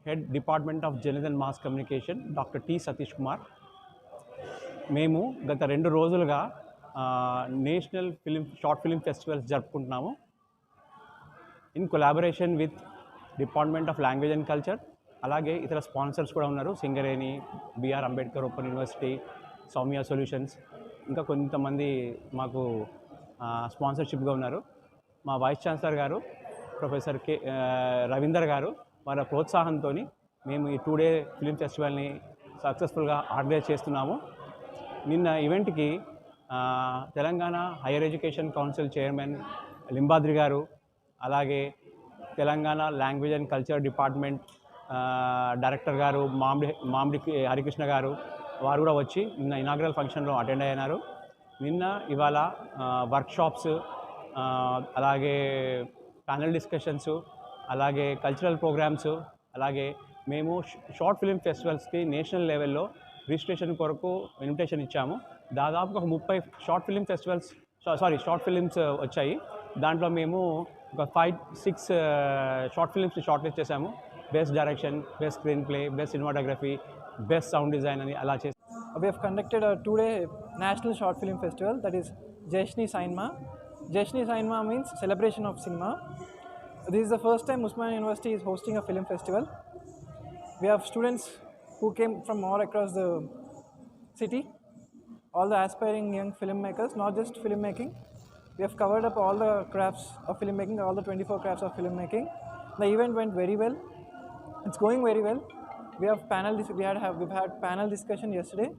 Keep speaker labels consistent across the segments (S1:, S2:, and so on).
S1: Head department of journalism and mass communication doctor T Satish Kumar. మేము గత 2 రోజులుగా నేషనల్ షార్ట్ ఫిలిం ఫెస్టివల్స్ జరుపుకుంటున్నాము. In collaboration with department of language and culture, అలాగే ఇతర sponsors కూడా ఉన్నారు. Singareni, BR Ambedkar open university, Soumya solutions, ఇంకా కొంతమంది మాకు స్పాన్సర్షిప్గా ఉన్నారు. మా వైస్ ఛాన్సలర్ గారు ప్రొఫెసర్ రవీందర్ గారు వారి ప్రోత్సాహంతో మేము ఈ 2 డే ఫిలిం ఫెస్టివల్ని సక్సెస్ఫుల్గా ఆర్గనైజ్ చేస్తున్నాము. నిన్న ఈవెంట్కి Telangana higher education council chairman Limbadri గారు, అలాగే Telangana language and culture department director గారు మామిడి హరికృష్ణ గారు వారు కూడా వచ్చి నిన్న ఇనాగ్రల్ ఫంక్షన్లో అటెండ్ అయినారు. నిన్న ఇవాళ వర్క్షాప్స్, అలాగే ప్యానల్ డిస్కషన్స్, అలాగే కల్చరల్ ప్రోగ్రామ్స్, అలాగే మేము షార్ట్ ఫిలిం ఫెస్టివల్స్కి నేషనల్ లెవెల్లో రిజిస్ట్రేషన్ కొరకు ఇన్విటేషన్ ఇచ్చాము. దాదాపుగా ఒక 30 షార్ట్ ఫిలిమ్స్ వచ్చాయి. దాంట్లో మేము ఒక 5-6 షార్ట్ ఫిలిమ్స్ని షార్ట్ లిస్ట్ చేశాము. Best direction, best screen play, best cinematography, best sound design అని అలా చేసి
S2: We have conducted a 2-day National Short Film Festival, that is Jayshni Cinema. Jayshni Cinema means celebration of cinema. This is the first time Usmania University is hosting a film festival. We have students who came from all across the city, all the aspiring young filmmakers, not just filmmaking. We have covered up all the crafts of filmmaking, all the 24 crafts of filmmaking. The event went very well. It's going very well. We've had panel discussion yesterday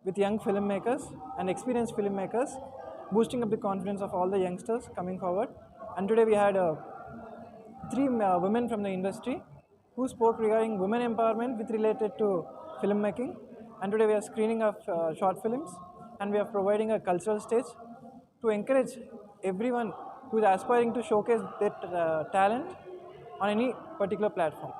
S2: with young filmmakers and experienced filmmakers, boosting up the confidence of all the youngsters coming forward. And today we had 3 women from the industry who spoke regarding women empowerment with related to filmmaking. And today we are screening of short films, and we are providing a cultural stage to encourage everyone who is aspiring to showcase their talent on any particular platform.